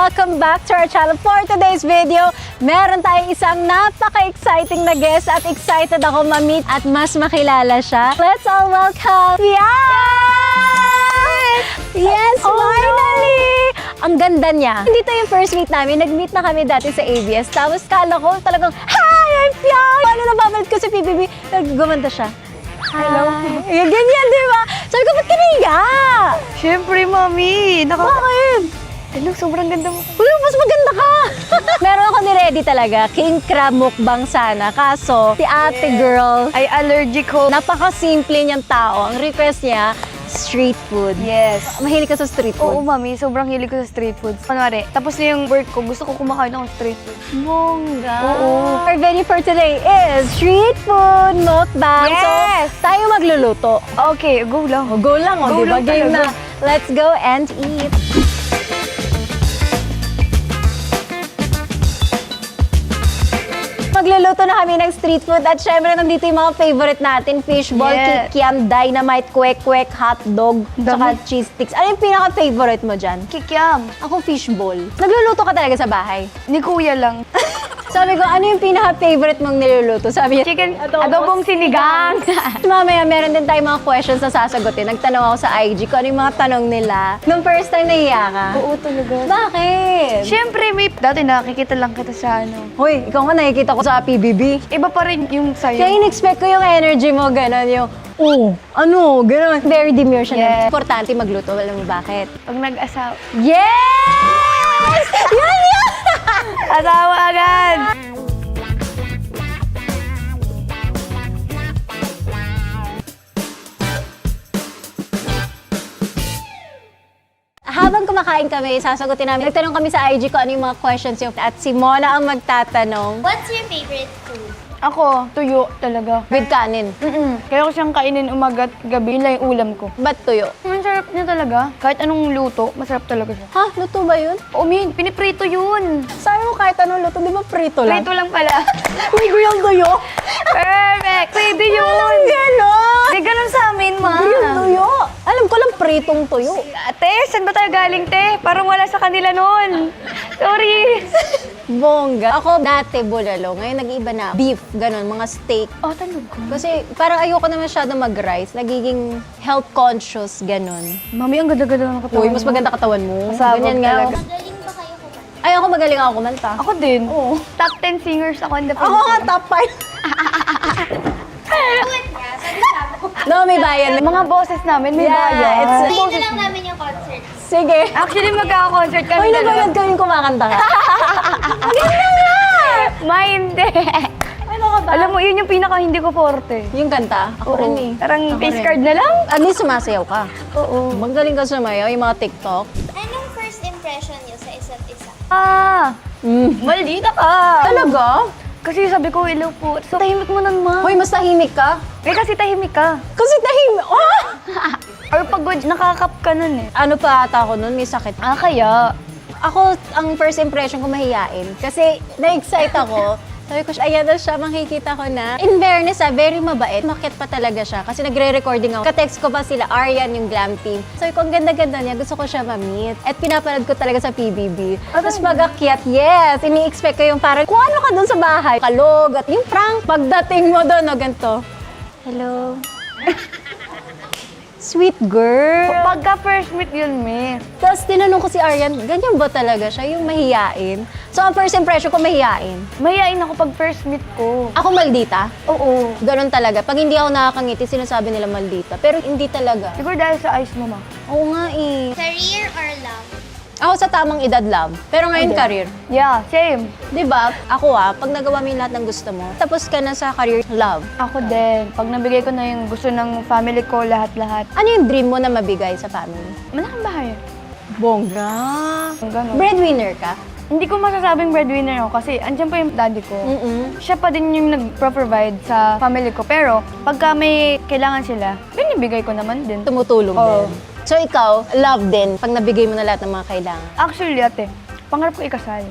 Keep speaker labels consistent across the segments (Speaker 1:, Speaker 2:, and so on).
Speaker 1: welcome back to our channel. For today's video, meron tayong isang napaka-exciting na guest at excited ako ma-meet at mas makilala siya. Let's all welcome Yes, finally! Ang ganda niya. Hindi to yung first meet namin. Nag-meet na kami dati sa ABS. Tapos kala ko talagang, hi, I'm Piang! Paano nababalit ko si PBB? Gumanda siya. Hello. Ganyan, di ba? Sabi ko, ba't ka nahiga?
Speaker 2: Siyempre, mami.
Speaker 1: Bakit?
Speaker 2: Hello, sobrang ganda mo.
Speaker 1: Uy, mas maganda ka! Meron ako ni-ready talaga. King crab mukbang sana. Kaso, si ate girl,
Speaker 2: Ay, allergic ho.
Speaker 1: napaka-simple niyang tao. Ang request niya, street food.
Speaker 2: Yes.
Speaker 1: Mahilig ka sa street
Speaker 2: Oo,
Speaker 1: food?
Speaker 2: mami. Sobrang hilig ko sa street foods. Kunwari, tapos na yung work ko, gusto ko kumakain ng street food.
Speaker 1: Bongga.
Speaker 2: Oo.
Speaker 1: Our venue for today is street food mukbang.
Speaker 2: Yes!
Speaker 1: So, tayo magluluto.
Speaker 2: Okay, go lang.
Speaker 1: O, go lang,
Speaker 2: Go
Speaker 1: di ba?
Speaker 2: lang
Speaker 1: Game na.
Speaker 2: talaga.
Speaker 1: Let's go and eat. Magluluto na kami ng street food at syempre nandito yung mga favorite natin. Fishball,
Speaker 2: Yes.
Speaker 1: kikiam, dynamite, kwek-kwek, hotdog, tsaka cheese sticks. Ano yung pinaka-favorite mo dyan?
Speaker 2: Kikiam.
Speaker 1: Ako fishball. Nagluluto ka talaga sa bahay?
Speaker 2: Ni kuya lang.
Speaker 1: Sabi ko, ano yung pinaka-favorite mong niluluto? Sabi niya,
Speaker 2: Chicken, adobong sinigang.
Speaker 1: Mamaya, meron din tayong mga questions na sasagutin. Nagtanong ako sa IG kung ano yung mga tanong nila. Nung first time nahiya ka?
Speaker 2: Oo, talaga.
Speaker 1: Bakit?
Speaker 2: Siyempre, may... Dati nakikita lang kita sa ano.
Speaker 1: Hoy, ikaw nga nakikita ko sa PBB.
Speaker 2: Iba pa rin yung
Speaker 1: Kaya
Speaker 2: sayo.
Speaker 1: in-expect ko yung energy mo, gano'n yung, ano, gano'n. Very demure siya.
Speaker 2: Yes.
Speaker 1: Importante magluto. Alam mo bakit?
Speaker 2: Pag nag-asawa.
Speaker 1: Yes! Yan, yan!
Speaker 2: Asawa agad!
Speaker 1: Habang kumakain kami, sasagutin namin. Nagtanong kami sa IG ko ano yung mga questions yung at si Mona ang magtatanong
Speaker 3: What's your favorite food?
Speaker 2: Ako, tuyo talaga.
Speaker 1: with kanin.
Speaker 2: Kaya ko siyang kainin umaga at gabi. Yun lang yung ulam ko.
Speaker 1: Ba't tuyo?
Speaker 2: Ang sarap niya talaga. Kahit anong luto, masarap talaga siya.
Speaker 1: Ha? Luto ba yun?
Speaker 2: Piniprito yun.
Speaker 1: Sabi mo kahit anong luto, di ba prito lang?
Speaker 2: Prito lang pala.
Speaker 1: May grilled tuyo?
Speaker 2: Perfect! Pwede yun!
Speaker 1: Ganon!
Speaker 2: Hindi ganun sa amin, ma.
Speaker 1: Grilled tuyo? Alam ko lang pritong tuyo.
Speaker 2: Ate, saan ba tayo galing, te? Parang wala sa kanila nun. Sorry.
Speaker 1: Bongga. Ako dati bulalo, ngayon nag-iba na. Beef, ganon, mga steak.
Speaker 2: Oh, talaga?
Speaker 1: Kasi parang ayoko na masyado mag-rice. Nagiging health conscious, ganon.
Speaker 2: Mami, ang ganda-ganda ng katawan
Speaker 1: Uy, mas
Speaker 2: mo.
Speaker 1: maganda katawan mo.
Speaker 2: Masabog
Speaker 1: Ganyan nga.
Speaker 2: talaga.
Speaker 3: Magaling ba kayo kumain?
Speaker 1: Ay, ako magaling ako kumanta.
Speaker 2: Ako din.
Speaker 1: Oo.
Speaker 2: Top 10 singers ako in the
Speaker 1: Ako nga, top 5.
Speaker 3: Duet ka, sabi sa mo.
Speaker 1: No, may bayan.
Speaker 2: Mga boses namin, may
Speaker 1: Yeah,
Speaker 2: bayan.
Speaker 1: it's-
Speaker 3: Sabihin na lang namin yung concert.
Speaker 1: Sige.
Speaker 2: Actually, magkaka-concert kami
Speaker 1: Uy, nagbayad ka yung kumakanta ka. Maganda nga!
Speaker 2: Ma, hindi.
Speaker 1: Ano ka ba?
Speaker 2: Alam mo, yun yung pinaka hindi ko forte.
Speaker 1: Yung kanta, ako rin eh.
Speaker 2: Parang
Speaker 1: Ako
Speaker 2: face
Speaker 1: rin.
Speaker 2: card na lang.
Speaker 1: At least sumasayaw ka.
Speaker 2: Oo.
Speaker 1: Magaling ka sumayaw, yung mga TikTok.
Speaker 3: Anong first impression niyo sa isa't isa?
Speaker 2: Maldita ka.
Speaker 1: Talaga?
Speaker 2: Kasi sabi ko, hello po. So, tahimik mo nun, ma.
Speaker 1: Hoy, mas tahimik ka.
Speaker 2: Kasi tahimik ka.
Speaker 1: Kasi tahimik. Oh!
Speaker 2: Or pagod, nakakap ka nun eh.
Speaker 1: Ano pa ata ako nun, may sakit.
Speaker 2: Kaya.
Speaker 1: Ako, ang first impression ko mahiyain. Kasi na-excite ako. Sabi ko, ayan na siya, makikita ko na. In fairness, very mabait. Makit pa talaga siya. Kasi nagre-recording ako. Ka-text ko pa sila, Aryan, yung glam team. Sabi ko, ang ganda-ganda niya. Gusto ko siya ma-meet. At pinapanood ko talaga sa PBB. Tapos mag-akyat, yes. Ini-expect ko yung parang, kung ano ka doon sa bahay. Kalog at yung prank. Pagdating mo doon, no, ganito. Hello. Sweet girl.
Speaker 2: Pagka first meet yun, me.
Speaker 1: Tapos tinanong ko si Aryan, ganyan ba talaga siya, yung mahiyain? So, ang first impression ko, mahiyain.
Speaker 2: Mayayain ako pag first meet ko.
Speaker 1: Ako maldita.
Speaker 2: Oo.
Speaker 1: Ganon talaga. Pag hindi ako nakakangiti, sinasabi nila maldita. Pero hindi talaga.
Speaker 2: Siguro dahil sa eyes mo, ma.
Speaker 1: Oo nga eh.
Speaker 3: Career or love?
Speaker 1: Ako sa tamang edad, love. Pero ngayon, career.
Speaker 2: Yeah, same.
Speaker 1: Di ba? Ako pag nagawa mo yung lahat ng gusto mo, tapos ka na sa career, love.
Speaker 2: Ako din. Pag nabigay ko na yung gusto ng family ko, lahat-lahat.
Speaker 1: Ano yung dream mo na mabigay sa family?
Speaker 2: Malaking bahay.
Speaker 1: Bongga.
Speaker 2: Ganon.
Speaker 1: Breadwinner ka?
Speaker 2: Hindi ko masasabing breadwinner ako kasi andyan pa yung daddy ko. Siya pa din yung nag-provide sa family ko. Pero pagka may kailangan sila, binibigay ko naman din.
Speaker 1: Tumutulong
Speaker 2: Oo.
Speaker 1: din. So ikaw, love din pag nabigay mo na lahat ng mga kailangan.
Speaker 2: Actually, ate, pangarap ko ikasal.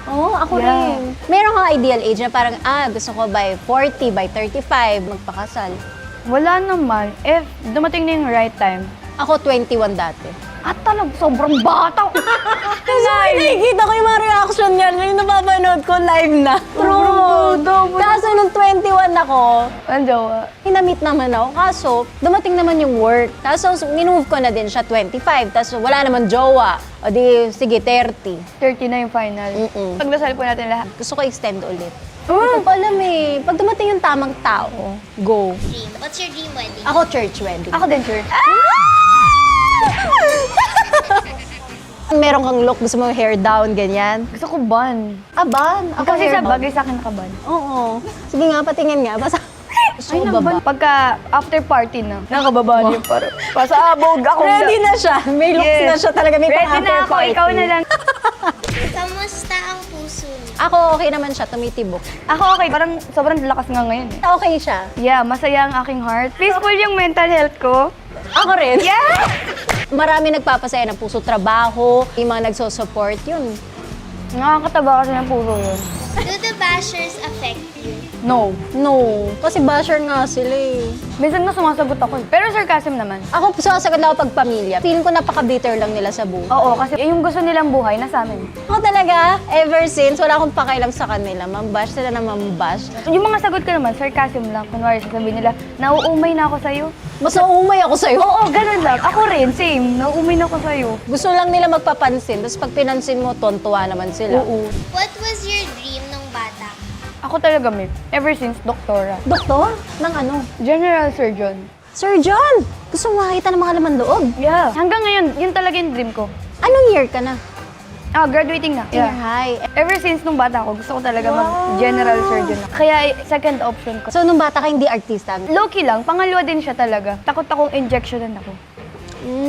Speaker 1: Oo, ako
Speaker 2: Yeah.
Speaker 1: rin. Meron kang ideal age na parang, gusto ko by 40, by 35, magpakasal.
Speaker 2: Wala naman. If dumating na yung right time,
Speaker 1: Ako 21 dati.
Speaker 2: at talagang sobrang bata.
Speaker 1: Kasi nakikita napanood ko live na. True. Kaso nung 21 ako,
Speaker 2: Ang jowa.
Speaker 1: na-meet naman ako. Kaso, dumating naman yung work. Kaso, minove ko na din siya 25. Tapos wala naman jowa. O di, sige, 30.
Speaker 2: 30 na yung final. Pagdasal po natin lahat.
Speaker 1: Gusto ko extend ulit. Hindi ko pa alam eh. Pag dumating yung tamang tao, go.
Speaker 3: Dream. What's your dream wedding?
Speaker 1: Ako church wedding.
Speaker 2: Ako din, church.
Speaker 1: Meron kang look, gusto mo hair down, ganyan.
Speaker 2: Gusto ko ban.
Speaker 1: Aban, ako
Speaker 2: Kasi
Speaker 1: hair
Speaker 2: sa
Speaker 1: down.
Speaker 2: bagay sa akin nakaban.
Speaker 1: Oo. Sige nga, patingin nga. Basta,
Speaker 2: Ay, naban. Pagka after party na, nakababa niyo para. Pasabog ako.
Speaker 1: ready na siya. May looks
Speaker 2: Yes.
Speaker 1: na siya talaga. May
Speaker 2: Ready
Speaker 1: pang-after
Speaker 2: na ako,
Speaker 1: party.
Speaker 2: ikaw na lang.
Speaker 3: Kamusta ang puso niyo?
Speaker 1: Ako okay naman siya, tumitibok.
Speaker 2: Ako okay, parang sobrang lakas nga ngayon eh.
Speaker 1: Okay siya.
Speaker 2: Yeah, masaya ang aking heart. Peaceful yung mental health ko.
Speaker 1: Ako rin.
Speaker 2: Yeah!
Speaker 1: Marami nagpapasaya ng puso, trabaho, yung mga nagsosupport, yun.
Speaker 2: Nakakataba kasi ng puso yun.
Speaker 3: Do the bashers affect you?
Speaker 2: No.
Speaker 1: No, kasi basher nga sila eh.
Speaker 2: Minsan na sumasagot ako. Pero sarcasm naman.
Speaker 1: Ako, sumasagot lang ako pag pamilya. Feeling ko napaka-bitter lang nila sa buhay.
Speaker 2: Oo, kasi yung gusto nilang buhay, nasa amin.
Speaker 1: Ako talaga, ever since, wala akong pakialam sa kanila. Mambash sila na mambash.
Speaker 2: Yung mga sagot ko naman, sarcasm lang. Kunwari, sasabihin nila, nauumay na ako sa'yo.
Speaker 1: Mas naumay ako sa'yo.
Speaker 2: Oo, ganun lang. Ako rin, same. Nauumay na ako sa'yo.
Speaker 1: Gusto lang nila magpapansin. Tapos pag pinansin mo, tontuwa naman sila.
Speaker 2: Oo.
Speaker 3: What was your dream nung bata?
Speaker 2: Ako talaga, Mick. Ever since, doktora.
Speaker 1: Doktor? Ng ano?
Speaker 2: General surgeon.
Speaker 1: Surgeon! Gusto mo makita ng mga laman loob?
Speaker 2: Yeah. Hanggang ngayon, yun talaga yung dream ko.
Speaker 1: Anong year ka na?
Speaker 2: Graduating na.
Speaker 1: Senior high.
Speaker 2: Ever since nung bata ako, gusto ko talaga mag-general surgeon na. Kaya second option ko.
Speaker 1: So, nung bata ka, hindi artista?
Speaker 2: Low-key lang, pangalawa din siya talaga. Takot akong injectionan ako.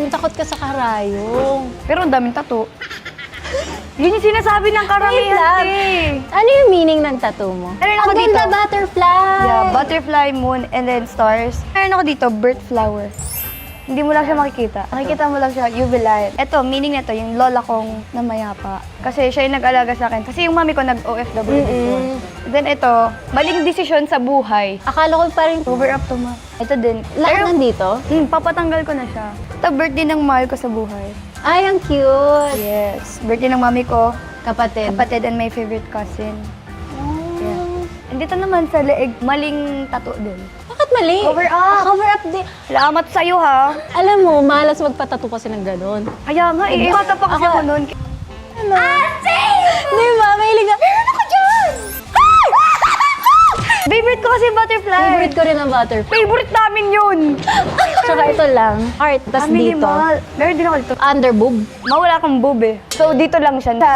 Speaker 1: Takot ka sa karayong.
Speaker 2: Pero ang daming tattoo. Yun yung sinasabi ng
Speaker 1: Wait
Speaker 2: karamihan,
Speaker 1: lang.
Speaker 2: eh.
Speaker 1: Ano yung meaning ng tattoo mo?
Speaker 2: Meron ako
Speaker 1: Ang ganda,
Speaker 2: dito.
Speaker 1: butterfly!
Speaker 2: Yeah, butterfly, moon, and then stars. Meron ako dito, bird flower. Hindi mo lang siya makikita. Makikita mo lang siya, UV light. Ito, meaning nito, yung lola kong namayapa. Kasi siya yung nag-alaga sa akin. Kasi yung mami ko nag-OFW before. Then ito, maling desisyon sa buhay.
Speaker 1: Akala ko pa rin,
Speaker 2: Cover up to ma. Ito din.
Speaker 1: lahat nandito?
Speaker 2: Papatanggal ko na siya. Ito, birthday ng mahal ko sa buhay.
Speaker 1: Ay, ang cute!
Speaker 2: Yes. Birthday ng mami ko,
Speaker 1: Kapatid.
Speaker 2: kapatid and my favorite cousin. Yeah. And dito naman sa leeg, maling tattoo din.
Speaker 1: Bakit mali?
Speaker 2: Cover up.
Speaker 1: Cover up din.
Speaker 2: Salamat sa'yo ha.
Speaker 1: Alam mo, malas magpatato kasi ng ganon.
Speaker 2: Kaya nga eh, bata pa kasi ako nun.
Speaker 1: Ano? Di ba? Mahilig ka. Meron ako dyan!
Speaker 2: Favorite ko kasi butterfly.
Speaker 1: Favorite ko rin ang butterfly.
Speaker 2: Favorite namin yun.
Speaker 1: Tsaka ito lang. Heart. Tas dito.
Speaker 2: Minimal. Meron din ako dito.
Speaker 1: Under boob.
Speaker 2: Mawala akong boob eh. So dito lang siya. Sa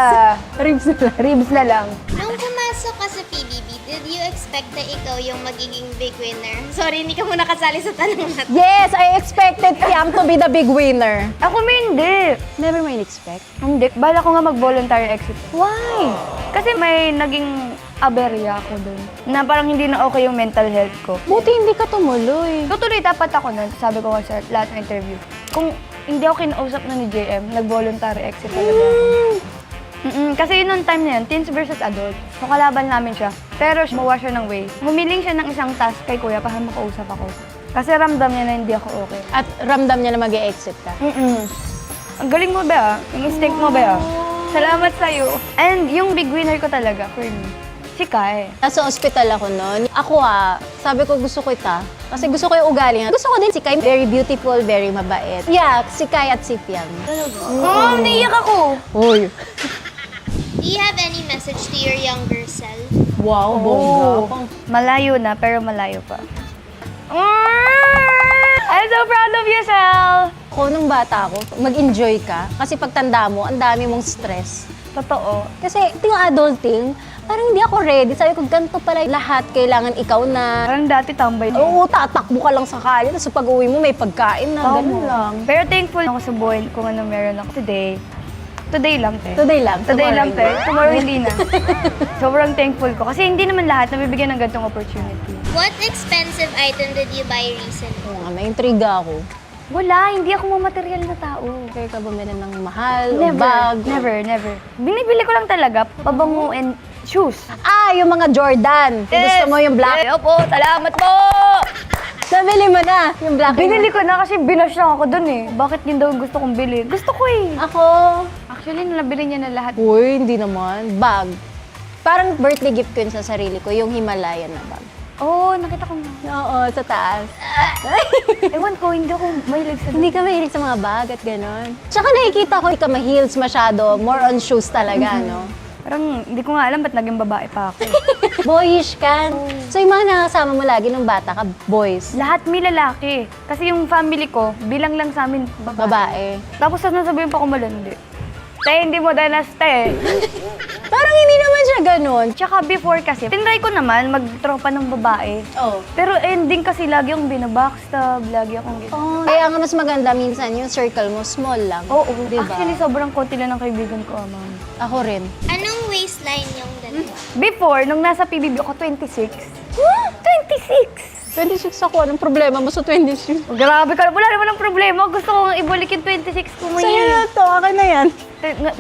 Speaker 1: Ribs na lang.
Speaker 2: ribs na lang.
Speaker 3: Nung pumasok ka sa PBB, did you expect na ikaw yung magiging big winner? Sorry, hindi ka muna kasali sa tanong natin.
Speaker 1: Yes, I expected Kiam to be the big winner.
Speaker 2: Ako hindi.
Speaker 1: Never mind expect.
Speaker 2: Hindi. Bala ko nga mag-voluntary exit.
Speaker 1: Why?
Speaker 2: Kasi may naging aberya ako dun. Na parang hindi na okay yung mental health ko.
Speaker 1: Buti hindi ka tumuloy.
Speaker 2: Tutuloy dapat ako nun. Sabi ko nga sa lahat ng interview. Kung hindi ako kinausap na ni JM, nag-voluntary exit talaga ako. Kasi yun nung time na yun, teens versus adult. So kalaban namin siya. Pero mawa siya ng way. Humiling siya ng isang task kay kuya para makausap ako. Kasi ramdam niya na hindi ako okay.
Speaker 1: At ramdam niya na mag-e-exit ka.
Speaker 2: Ang galing mo ba? Yung instinct mo ba? Salamat sa'yo. And yung big winner ko talaga for me, si Kai.
Speaker 1: Nasa ospital ako noon. Ako sabi ko gusto ko ita. Kasi gusto ko yung ugali niya. Gusto ko din si Kai. Very beautiful, very mabait. Yeah, si Kai at si Piang.
Speaker 2: Oh, naiyak ako!
Speaker 1: Uy.
Speaker 3: Do you have any message to your younger self?
Speaker 1: Wow, bongga.
Speaker 2: Malayo na, pero malayo pa. I'm so proud of you, Sel!
Speaker 1: Ako nung bata ako, mag-enjoy ka. Kasi pagtanda mo, ang dami mong stress.
Speaker 2: Totoo.
Speaker 1: Kasi yung adulting, parang hindi ako ready. Sabi ko, ganito pala lahat. Kailangan ikaw na.
Speaker 2: Parang dati tambay din.
Speaker 1: Oo, tatakbo ka lang sa kalye. Tapos pag uwi mo, may pagkain na. Ganun lang.
Speaker 2: Pero thankful ako sa buhay kung ano meron ako today. Today lang, te.
Speaker 1: Today lang.
Speaker 2: Today lang, te.
Speaker 1: hindi.
Speaker 2: Tomorrow hindi na. Sobrang thankful ko. Kasi hindi naman lahat nabibigyan ng ganitong opportunity.
Speaker 3: What expensive item did you buy recently?
Speaker 1: Oo nga, may intriga ako.
Speaker 2: Wala, hindi ako mamaterial na tao.
Speaker 1: Kaya ka bumili ng mahal o
Speaker 2: Never,
Speaker 1: bag?
Speaker 2: never. Binibili ko lang talaga pabango and shoes.
Speaker 1: Ah, yung mga Jordan. Kung gusto mo yung black.
Speaker 2: Yes, opo, salamat po!
Speaker 1: Nabili mo na yung black.
Speaker 2: Binili ko na kasi binash lang ako dun eh. Bakit yun daw gusto kong bilhin? Gusto ko eh.
Speaker 1: Ako,
Speaker 2: Actually, nabili niya na lahat.
Speaker 1: uy, hindi naman. Bag. Parang birthday gift ko yun sa sarili ko, yung Himalayan na bag.
Speaker 2: Oo, nakita ko na.
Speaker 1: Oo, sa taas.
Speaker 2: Ewan ko, hindi ako mahilig sa
Speaker 1: Hindi ka mahilig sa mga bag at gano'n. Tsaka nakikita ko, hindi ka ma-heels masyado. More on shoes talaga, no?
Speaker 2: Parang hindi ko nga alam ba't naging babae pa ako.
Speaker 1: Boyish ka. So yung mga nakasama mo lagi nung bata ka, boys.
Speaker 2: Lahat may lalaki. Kasi yung family ko, bilang lang sa amin babae.
Speaker 1: Babae.
Speaker 2: Tapos sasabihin pa ko malandi. Te, hindi mo danas, te.
Speaker 1: Parang hindi naman siya ganun.
Speaker 2: Tsaka before kasi, tinry ko naman magtropa ng babae.
Speaker 1: Oh.
Speaker 2: Pero ending kasi lagi akong binabackstab, lagi akong gano'n.
Speaker 1: Oh. Kaya nga mas maganda minsan yung circle mo, small lang.
Speaker 2: Oo,
Speaker 1: Diba?
Speaker 2: actually sobrang konti lang ng kaibigan ko, ma'am.
Speaker 1: Ako rin.
Speaker 3: Anong waistline yung dalawa?
Speaker 2: Before, nung nasa PBB ako, 26. 26!
Speaker 1: 26 ako. Anong problema mo sa 26?
Speaker 2: Oh, grabe ka, wala naman ang problema. Gusto ko nga ibalik yung 26 ko
Speaker 1: Sa'yo
Speaker 2: ngayon.
Speaker 1: na to. Akin na yan.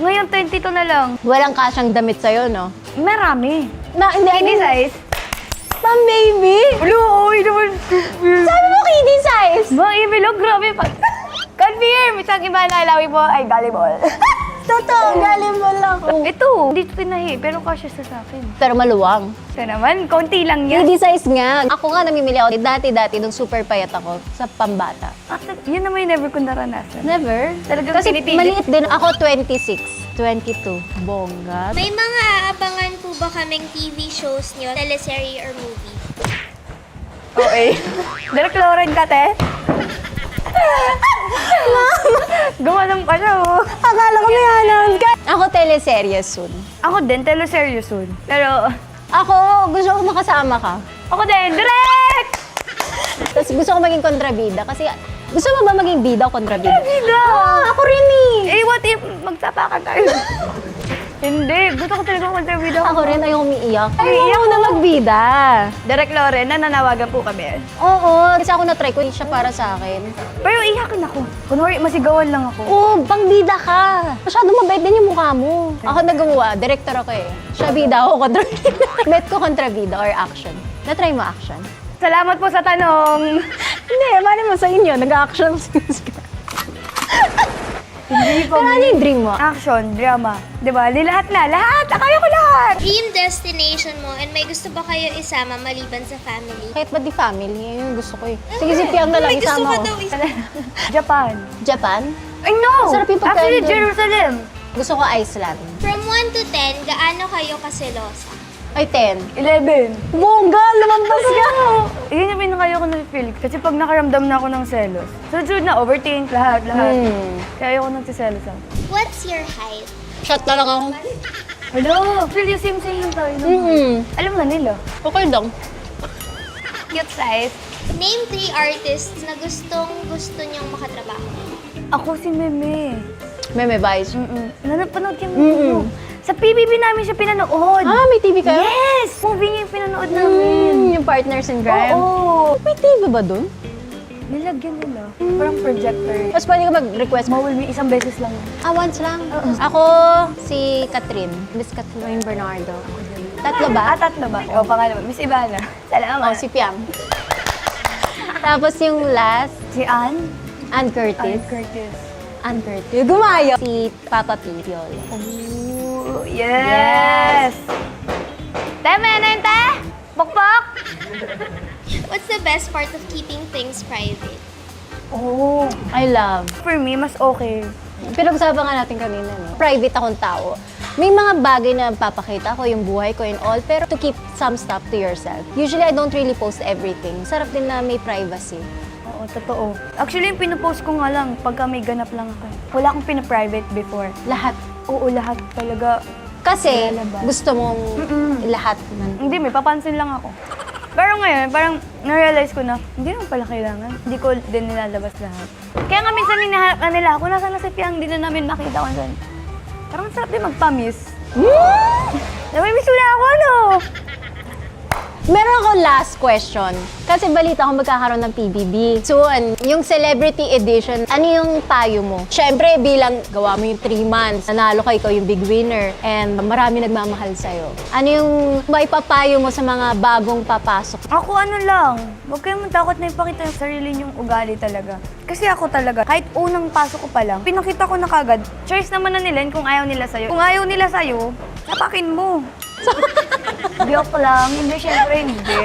Speaker 2: Ngayon, 22 na lang.
Speaker 1: Walang kasyang damit sa'yo, no?
Speaker 2: Marami.
Speaker 1: Hindi
Speaker 2: Any size?
Speaker 1: Pang baby?
Speaker 2: Uy naman.
Speaker 1: Sabi mo kiddie size?
Speaker 2: Bang Emilio, grabe pa. Confirm! Isang iba na alawi mo ay volleyball.
Speaker 1: Totoo, galing mo lang.
Speaker 2: Ito, hindi ito tinahi, pero kasya sa akin.
Speaker 1: Pero maluwang.
Speaker 2: Siya naman, konti lang yan.
Speaker 1: Kiddie size nga. Ako nga namimili ako. Dati nung super payat ako sa pambata.
Speaker 2: Yun naman yung never ko naranasan.
Speaker 1: Never.
Speaker 2: Talagang
Speaker 1: Kasi
Speaker 2: pinipili.
Speaker 1: maliit din. Ako 26, 22. Bongga.
Speaker 3: May mga aabangan po ba kaming TV shows nyo, teleserye or movie?
Speaker 2: Okay. Direct Lauren ka, te? Gumanong pa siya, oh.
Speaker 1: Akala ko may alam ka. Ako teleserye soon.
Speaker 2: Ako din, teleserye soon. Pero,
Speaker 1: Ako, gusto ko makasama ka.
Speaker 2: ako din, direct!
Speaker 1: Tapos gusto ko maging kontrabida kasi gusto mo ba maging bida o kontrabida?
Speaker 2: Kontrabida!
Speaker 1: Ako rin eh.
Speaker 2: Eh, what if magtapakan tayo? Hindi, gusto ko talaga kontrabida
Speaker 1: Ako rin, ayoko umiiyak.
Speaker 2: Umiiyak
Speaker 1: Ayoko na magbida.
Speaker 2: Direct Lauren, nananawagan po kami.
Speaker 1: Oo, kasi ako na-try ko, hindi siya para sa akin.
Speaker 2: Pero iyakin ako. Kunwari, masigawan lang ako.
Speaker 1: Oo, pang bida ka. Masyadong mabait din yung mukha mo. Ako nagawa, director ako eh. Siya bida, ako kontrabida. Bet ko kontrabida or action. Na-try mo action?
Speaker 2: Salamat po sa tanong.
Speaker 1: Hindi, mali mo sa inyo, nag-action.
Speaker 2: Hindi po.
Speaker 1: Pero ano yung dream mo?
Speaker 2: Action, drama. Diba? Di lahat na. Lahat! Kaya ko lahat!
Speaker 3: Dream destination mo and may gusto ba kayo isama maliban sa family?
Speaker 1: Kahit ba di family, yun yung gusto ko eh. Sige, si Piang na lang,
Speaker 3: May gusto
Speaker 1: isama
Speaker 3: ka
Speaker 1: ko.
Speaker 3: daw isama.
Speaker 2: Japan.
Speaker 1: Japan?
Speaker 2: I know!
Speaker 1: Sarap yung pagkain
Speaker 2: Actually,
Speaker 1: doon.
Speaker 2: Jerusalem.
Speaker 1: Gusto ko Iceland.
Speaker 3: From 1 to 10, gaano kayo kaselosa?
Speaker 1: Ay, 10.
Speaker 2: 11.
Speaker 1: Bongga, lumampas ka!
Speaker 2: Yun yung pinakayo ko na-feel. Kasi pag nakaramdam na ako ng selos, sunod na overthink, lahat. Kaya ayoko nagsiselos ako.
Speaker 3: What's your height?
Speaker 1: Shot na lang ako.
Speaker 2: Hello! Actually, same lang tayo. Alam na nila.
Speaker 1: Okay lang.
Speaker 2: Cute size.
Speaker 3: Name 3 artists na gusto niyong makatrabaho.
Speaker 2: Ako si Meme.
Speaker 1: Meme Vice.
Speaker 2: Napanood yung movie mo. Sa PBB namin siya pinanood.
Speaker 1: Ah, may TV kayo?
Speaker 2: Yes! Movie niya yung pinanood namin.
Speaker 1: Yung Partners in Crime?
Speaker 2: Oo.
Speaker 1: May TV ba dun?
Speaker 2: Nilagyan nila. Parang projector.
Speaker 1: Tapos pwede ka mag-request mo?
Speaker 2: Mawal me isang beses lang.
Speaker 1: Once lang. Ako, si Catherine. Miss Catherine Bernardo. Tatlo ba?
Speaker 2: Tatlo ba? O, pangalawa. Miss Ivana. Salamat.
Speaker 1: Oh, si Piang. Tapos yung last,
Speaker 2: Si Ann.
Speaker 1: Ann Curtis.
Speaker 2: Curtis.
Speaker 1: Ann Curtis. Gumayo. Si Papa Piol.
Speaker 2: Ooh, yes! Teme, ano yun, te? Pokpok?
Speaker 3: What's the best part of keeping things private?
Speaker 2: Oh.
Speaker 1: I love.
Speaker 2: For me, mas okay.
Speaker 1: Pinag-usapan nga natin kanina, no? Private akong tao. May mga bagay na papakita ko, yung buhay ko and all, pero to keep some stuff to yourself. Usually, I don't really post everything. Sarap din na may privacy.
Speaker 2: Oo, totoo. Actually, yung pinupost ko nga lang pagka may ganap lang ako. Wala akong pinaprivate before.
Speaker 1: Lahat.
Speaker 2: Oo, lahat talaga.
Speaker 1: Kasi
Speaker 2: Lalabas.
Speaker 1: gusto mong lahat man.
Speaker 2: Hindi, may papansin lang ako. Pero ngayon, parang na-realize ko na, hindi naman pala kailangan. Hindi ko din nilalabas lahat. Kaya nga minsan hinahanap na nila ako, nasa na si Piang, hindi na namin makita kung saan. Parang masarap din magpa-miss. Namimiss ko na ako, ano?
Speaker 1: Meron ako last question. Kasi balita ko magkakaroon ng PBB. Soon, yung celebrity edition, ano yung payo mo? Siyempre, bilang gawa mo yung 3 months, nanalo ka, ikaw yung big winner, and marami nagmamahal sa'yo. Ano yung maipapayo mo sa mga bagong papasok?
Speaker 2: Ako ano lang, huwag kayong matakot na ipakita yung sarili niyong ugali talaga. Kasi ako talaga, kahit unang pasok ko pa lang, pinakita ko na kagad, choice naman na nila yun kung ayaw nila sa'yo. Kung ayaw nila sa'yo, tapakin mo. Joke lang. Hindi, syempre hindi.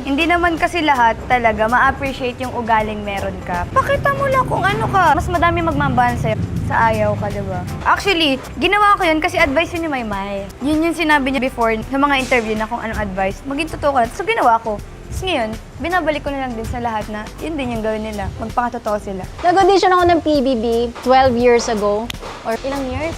Speaker 2: Hindi naman kasi lahat talaga ma-appreciate yung ugaling meron ka. Pakita mo lang kung ano ka. Mas madami magmamahal sa'yo sa ayaw ka, diba? Actually, ginawa ko yun kasi advice yun ni Maymay. Yun yung sinabi niya before sa mga interview na kung anong advice. Maging totoo ka. So, ginawa ko. Tapos ngayon, binabalik ko na lang din sa lahat na yun din yung gawin nila. Magpakatotoo sila.
Speaker 1: Nag-audition ako ng PBB 12 years ago. Or ilang years?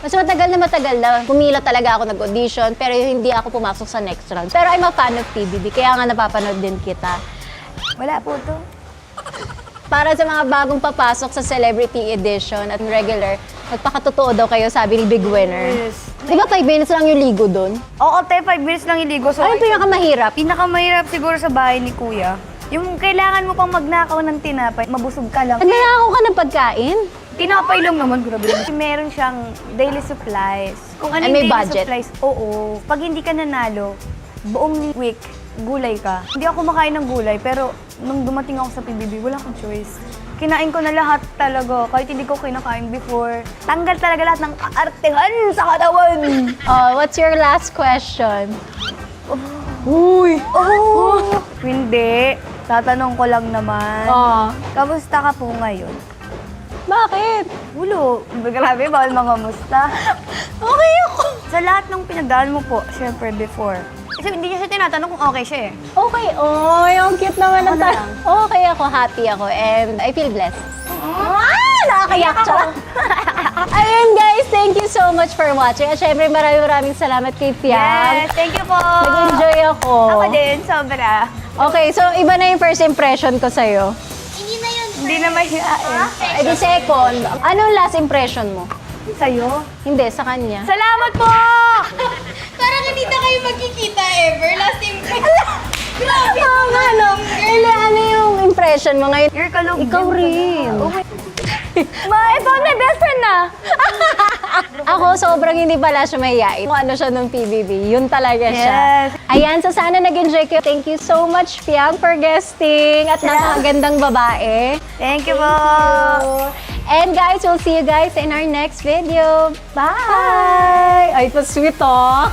Speaker 1: Mas matagal na pumila talaga ako nag-audition, pero hindi ako pumasok sa next round. Pero I'm a fan of PBB, kaya nga napapanood din kita.
Speaker 2: Wala po to.
Speaker 1: Para sa mga bagong papasok sa celebrity edition at regular, magpakatotoo daw kayo, sabi ni Big Winner.
Speaker 2: Yes.
Speaker 1: Di ba 5 minutes lang yung ligo doon?
Speaker 2: Oo, 5 minutes lang iligo. So,
Speaker 1: Ano yung pinakamahirap?
Speaker 2: pinakamahirap siguro sa bahay ni Kuya. Yung kailangan mo pang magnakaw ng tinapay, mabusog ka lang.
Speaker 1: Nagnanakaw ka ng pagkain?
Speaker 2: Tinapay lang naman, grabe. Meron siyang daily supplies. Kung ano
Speaker 1: And
Speaker 2: yung
Speaker 1: may
Speaker 2: daily
Speaker 1: budget?
Speaker 2: supplies, oo. Pag hindi ka nanalo, buong week, gulay ka. Hindi ako kumakain ng gulay, pero nung dumating ako sa PBB, wala akong choice. Kinain ko na lahat talaga, kahit hindi ko kinakain before. Tanggal talaga lahat ng kaartehan sa katawan.
Speaker 1: Oh, what's your last question?
Speaker 2: Uy! Oh! Hindi. Tatanong ko lang naman.
Speaker 1: Oh.
Speaker 2: Kamusta ka po ngayon?
Speaker 1: Bakit?
Speaker 2: Ulo, grabe, bawal mga musta.
Speaker 1: Okay ako.
Speaker 2: Sa lahat ng pinagdaan mo po, syempre before. Kasi hindi niya siya tinatanong kung okay siya eh.
Speaker 1: Okay, oh, yung cute naman ng
Speaker 2: Ako na lang.
Speaker 1: Okay ako, happy ako, and I feel blessed. Nakakayak siya. Ayun guys, thank you so much for watching. At syempre, maraming salamat kay Piang.
Speaker 2: Yes, thank you po.
Speaker 1: Nag-enjoy ako.
Speaker 2: Ako din, sobra.
Speaker 1: Okay, so iba na yung first impression ko sa'yo.
Speaker 3: Hindi na yun.
Speaker 2: Hindi na mahihain.
Speaker 1: Eh di second, anong last impression mo?
Speaker 2: Sa'yo?
Speaker 1: Hindi, sa kanya.
Speaker 2: Salamat po!
Speaker 3: Parang hindi na kayo magkikita ever. Last impression. Grabe.
Speaker 1: Oo nga, no? Ano yung impression mo ngayon?
Speaker 2: You're kalog.
Speaker 1: Ikaw rin.
Speaker 2: I found my best friend na!
Speaker 1: Ako, sobrang hindi pala siya mahihain. Kung ano siya nung PBB, yun talaga siya.
Speaker 2: Yes.
Speaker 1: Ayan, so sana nag-enjoy kayo. Thank you so much, Piang, for guesting. At napakagandang babae.
Speaker 2: Thank you po.
Speaker 1: And guys, we'll see you guys in our next video. Bye! Ay, pa sweet, oh.